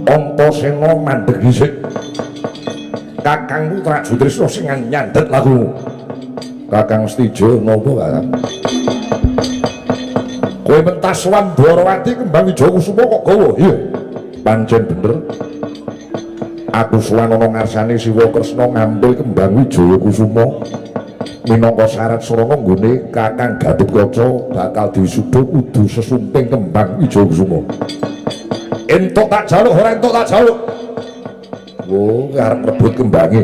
Antasena mandheg dhisik. Kakang Putra Jutrisna sing nyandhet lagu. Kakang Stijo napa Kakang? Kowe mentas sowan Dwarawati kembang ijo kusuma kok gawa? Iya. Pancen bener. Aku sowan ana ngarsane Siwa Kresna ngambil kembang Wijaya Kusuma minangka syarat sarana nggone Kakang Gatotkaca bakal disudha kudu sesumping kembang Wijaya Kusuma. Entuk tak jaluk ora entuk tak jaluk. Wo arep rebut kembange.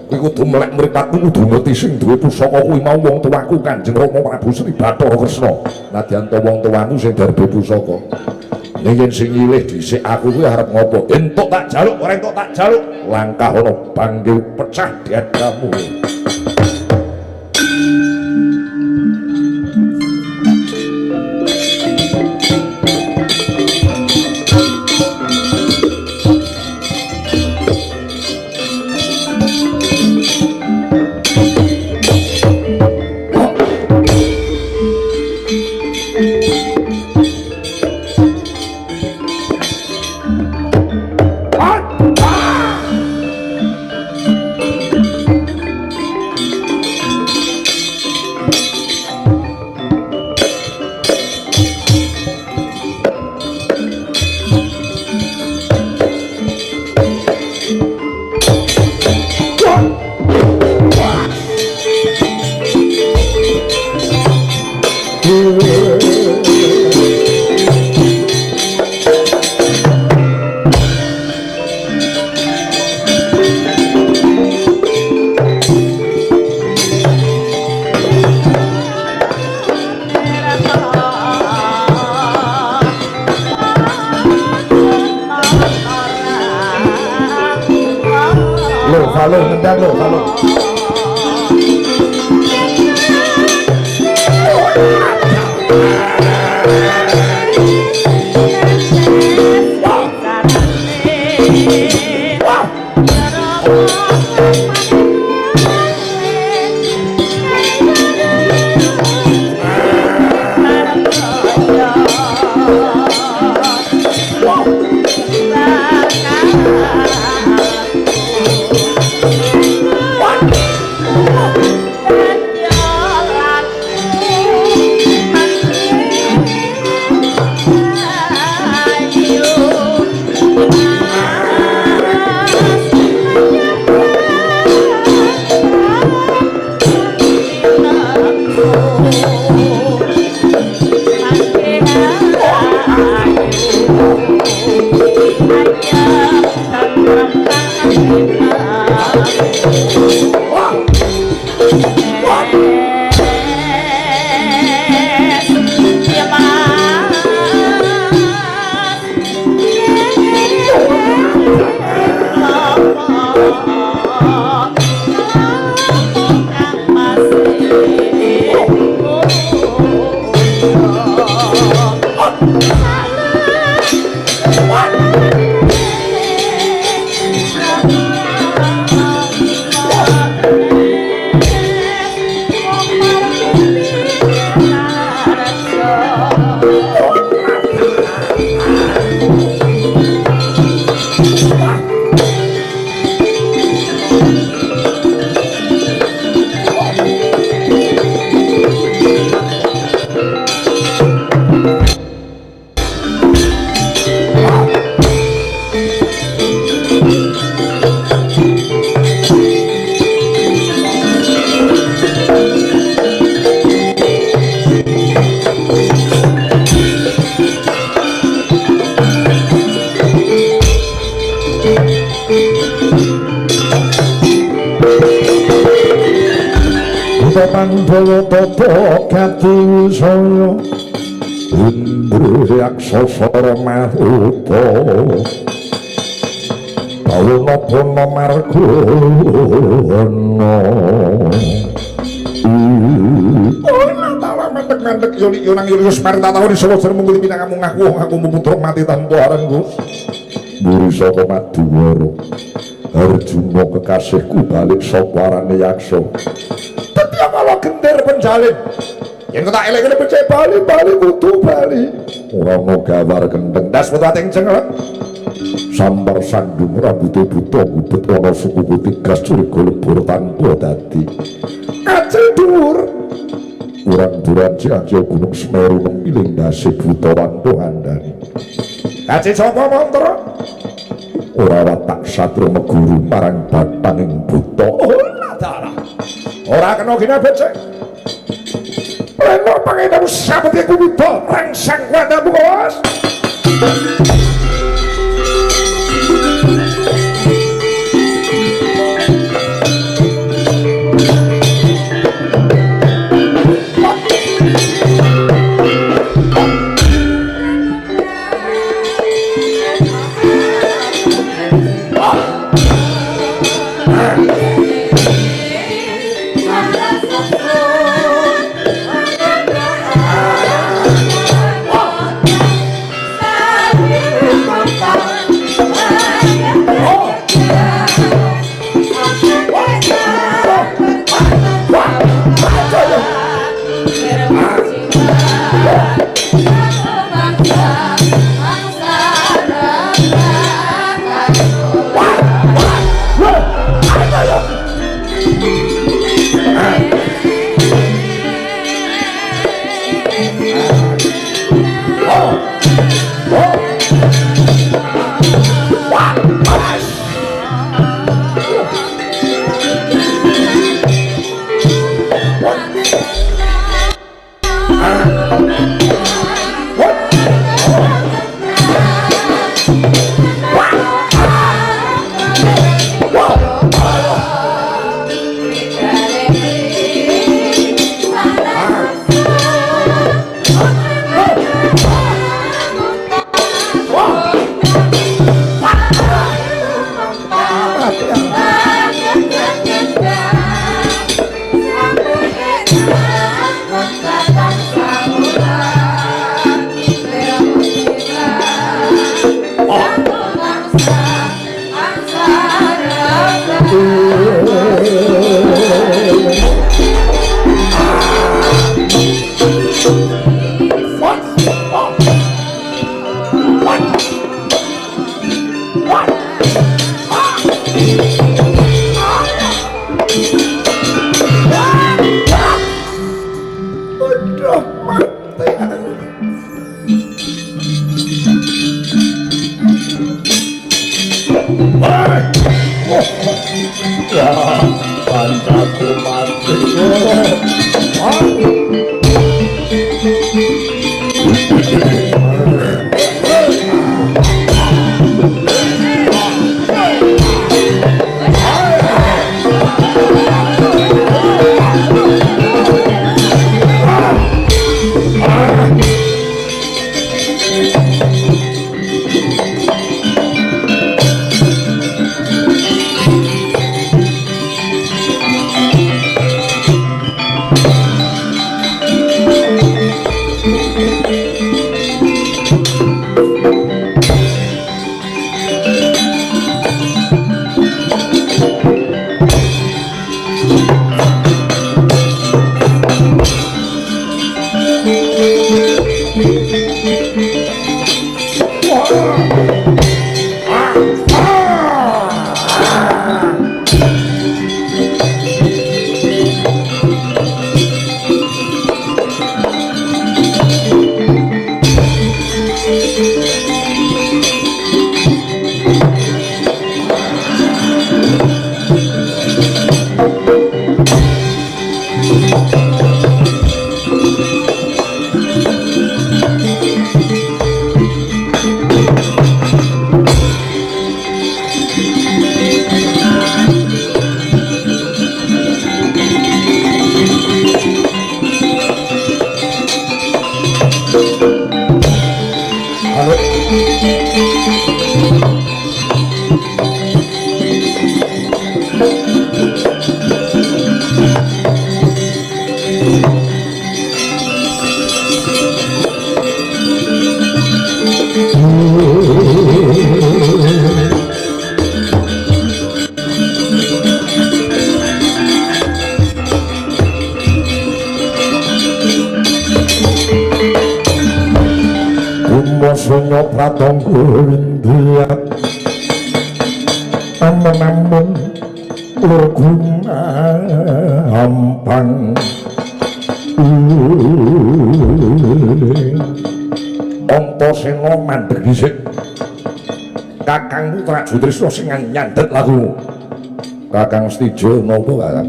Kuwi kudu melek mripatku kudu ngerti sing duwe pusaka kuwi mau wong tuaku Kanjeng Rama Prabu Sri Bathara Kresna. Nadyan to wong tuamu sing darbe pusaka. Ning yen sing nyilih dhisik aku kuwi arep ngopo? Entuk tak jaluk ora entuk tak jaluk. Langkah ana panggil pecah dadamu. Pandhawa tata gati wisaya Indriyaksasa Maruta Bawana Margana Mantek-mantek yo nang Yunus Marta taun iso mung pinang ngaku putra mati tanpa aran Gus. Muri saka Madwara Arjuna kekasihku balik saka arane yaksa. Kalau gender penjalin yang kata elek becek bali kudu bali ora ono gawar gendeng das putu ating jeneng Sampar sandung rambutnya buta gubet ana suku putih gas curiga lebur tanpa dadi Acil dhuwur. urang duran ciacio gunung Semeru nemiling nasib buta wanto andani Acil sapa mantra? ora watak satru meguru marang batanging buta Dalah. Ora kena gina becek. Leno pangenamu sabete kuwida rangsang wanamu bos. amun lur gumampang Antasena mandheg dhisik Kakang Putra Jutrisna sing nyandet lagu Kakang Stijo napa Kakang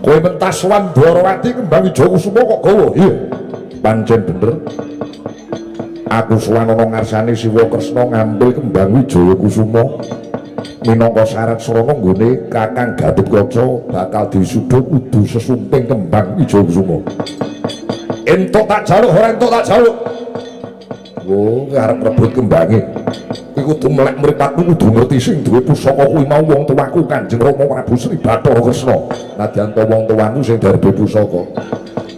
kowe mentas wan Dwarawati kembang ijo kusuma kok gawa iya pancen bener aku suwanana ngarsane Siwa Kresna ngambil kembang Wijaya Kusuma minangka syarat srana nggone Kakang Gatotkaca bakal disudhut kudu sesumping kembang Wijaya Kusuma entuk tak jaluk ora entuk tak jaluk oh arep rebut kembange iku kudu melek mripatmu kudu ngerti sing duwe pusaka kuwi mau wong tuaku Kanjeng Rama Prabu Sri Bathara Kresna nadyan to wong tuamu sing darbe pusaka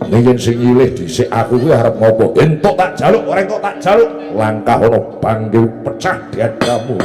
ning sing nyilih dhisik aku kuwi arep ngopo entuk tak jaluk ora entuk tak jaluk langkah ana bangke pecah diadamu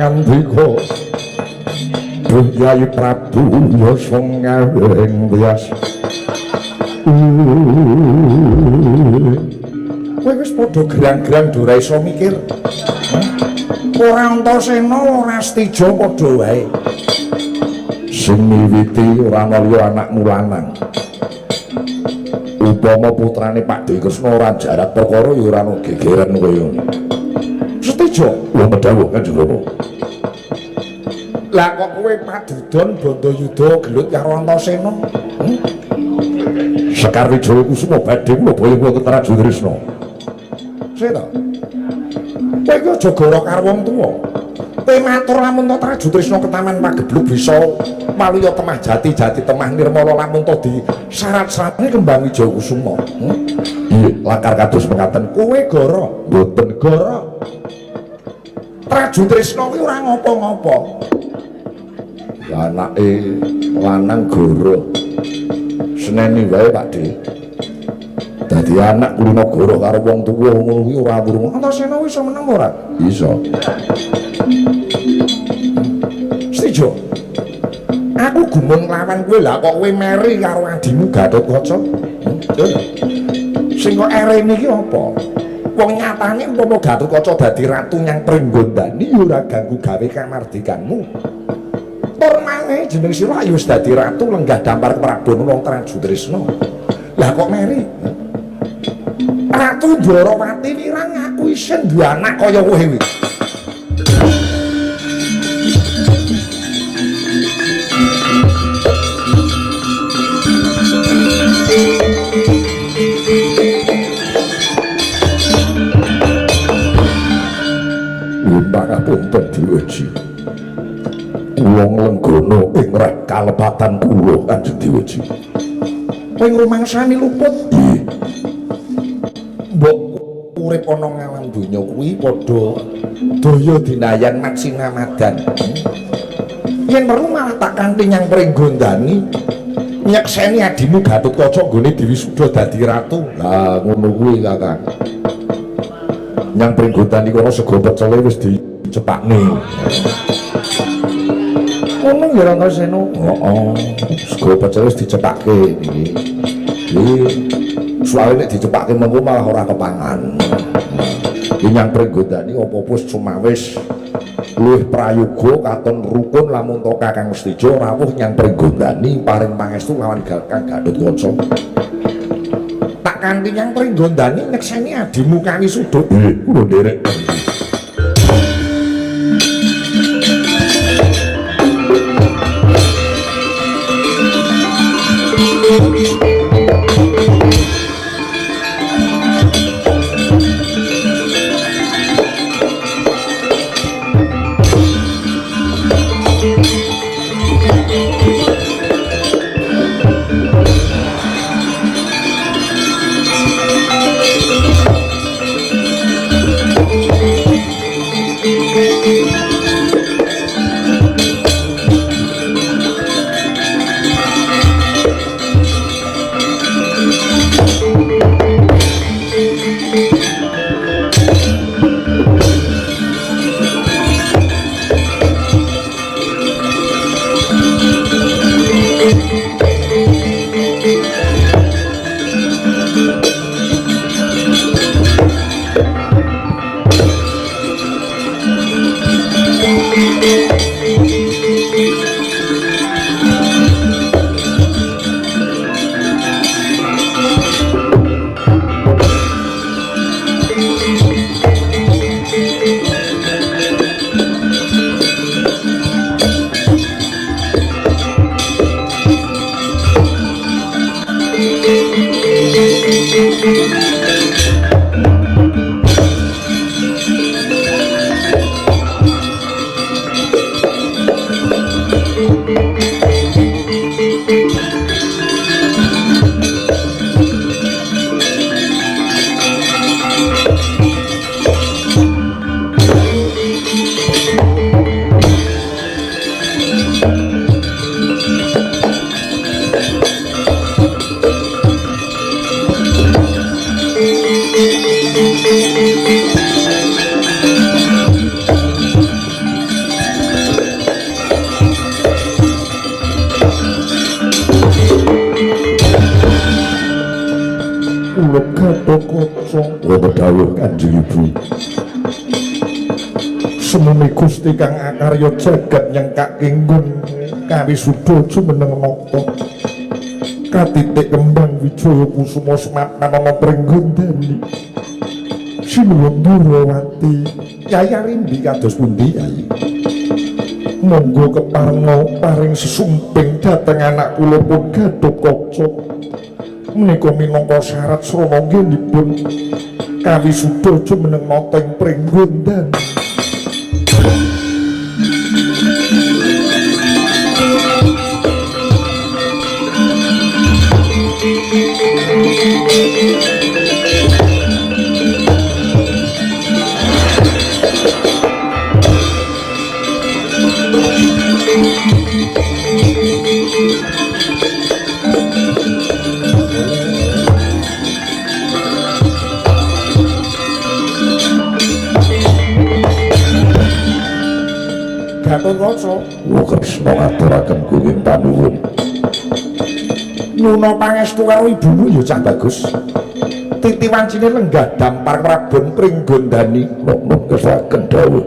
ngandika Duh Yai Prabu yasa ngaweng wias kowe wis padha gerang-gerang ora iso mikir ora Antasena ora Stija padha wae sing miwiti ora ana liya anakmu lanang upama putrane Pak Dewi Kresna ora jarak perkara ya ora ana gegeren kaya Stija lho medhawuh Kanjeng Rama lah kok kowe padudon Bandayuda gelut karo Antasena Sekar Wijaya Kusuma badhe kula boyo wonten Rajatrisna seta kowe iki aja goro karo wong tuwa kowe matur lamun to Rajatrisna ke Taman Pagebluk bisa maluya temah jati-jati temah nirmala lamun to di syarat-syaratne kembang Wijaya Kusuma iya lakar kados mekaten kowe goro mboten goro Rajatrisna kuwi ora ngapa-ngapa anake lanang goro seneni wae Pakde dadi anak kulino goro karo wong tuwa ngono kuwi ora wurung Antasena wis meneng ora iso Stijo aku gumun nglawan kowe lah kok kowe meri karo adimu Gatotkaca sing kok erene iki apa wong nyatane umpama Gatotkaca dadi ratu nyang Pringgondani ya ora ganggu gawe kamardikanmu Pormane jeneng sira ayo wis dadi ratu lenggah dampar Prabu wong Rajatrisna. Lah kok meri? Ratu Dwarawati wirang aku isen duwe anak kaya kowe kuwi. Pangapunten Dewaji. Kula nglenggana ing rek kalepatan kula Kanjeng Dewaji. Kowe ngrumangsani luput. Nggih. Mbok urip ana ngalam donya kuwi padha daya dinayan maksinamadan. Yen perlu malah tak kanthi nyang pringgondani nyekseni adimu Gatotkaca nggone diwisuda dadi ratu. Lah ngono kuwi Kakang. Nyang pringgondani kono sego pecele wis dicepakne. Ngono ya Rantasena. Heeh. Sego pecele wis dicepakke iki. Iki soalnya nek dicepakke mengko malah ora kepangan. Iki nyang pringgondani apa-apa sumawis luwih prayoga katon rukun lamun to Kakang Setijo rawuh nyang pringgondani paring pangestu lawan Kakang Gatotkaca. Tak kanthi nyang pringgondani nyekseni adimu kawisuda. Nggih, kula nderek. Dawuh Kanjeng Ibu. Semene Gusti kang akarya jagat nyengkak inggun kawisuda jumeneng nata. Katitik kembang Wijaya Kusuma sematnan ana pringgondani. Sinuwun Dwarawati, Kyai Arimbi kados pundi Kyai? Monggo keparengna paring sesumping dhateng anak kula pun Gatotkaca. Menika minangka syarat srananggenipun kawisuda jumeneng nata ing pringgondani. Gatotkaca, Kresna ngaturaken kuring panuwun. nyuna pangestu karo ibumu ya cah bagus. Titi wancine lenggah dampar Prabon pringgondani. Monggo kesaken dawuh.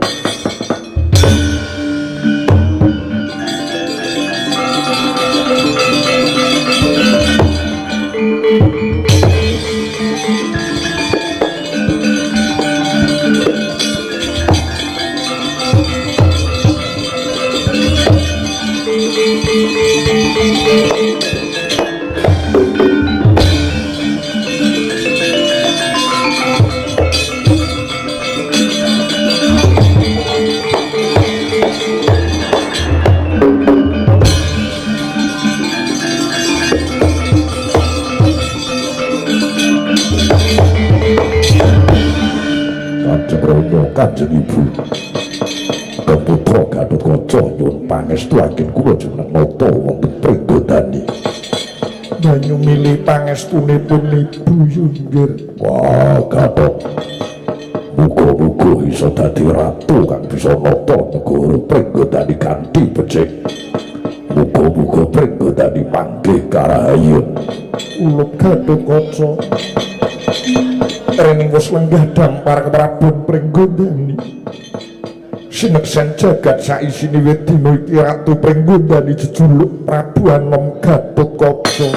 Kanjeng Ibu. Keputra Gatotkaca nyuwun pangestu agen kula jeneng nata wonten Pringgodani. Banyu milih pangestunipun Ibu Yunggir. Wah, Gatot. Muga-muga iso dadi ratu kang bisa nata negara Pringgodani kanthi becik. Muga-muga Pringgodani panggih karahayun. Ulup Gatotkaca. Rening wis lenggah dampar keprabon Pringgodani. Sineksen jagat saisine wit dina iki Ratu Pringgodani jejuluk Prabu Anom Gatotkaca.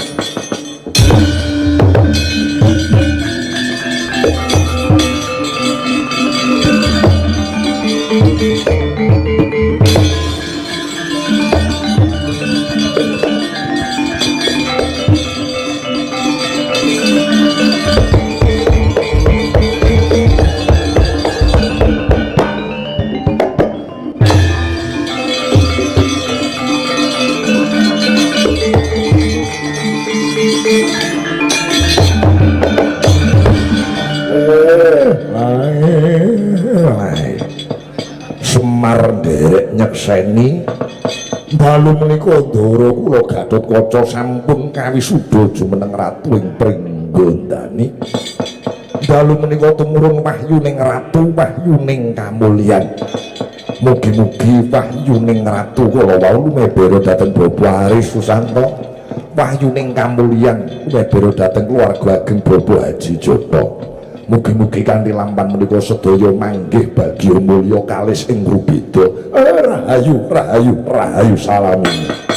Semar nderek nyekseni dalu menika ndara kula Gatotkaca sampun kawisuda jumeneng ratu ing Pringgondani. Dalu menika tumurun wahyuning ratu, wahyuning kamulyan. Mugi-mugi wahyuning ratu kula wau lumebara dhateng Bapa Aris Susanto, wahyuning kamulyan lumebara dhateng keluarga ageng Bapa Haji Joko. Mugi-mugi kanthi lampan menika sedaya manggih bagya mulya kalis ing rubeda. Rahayu, rahayu, rahayu salamun.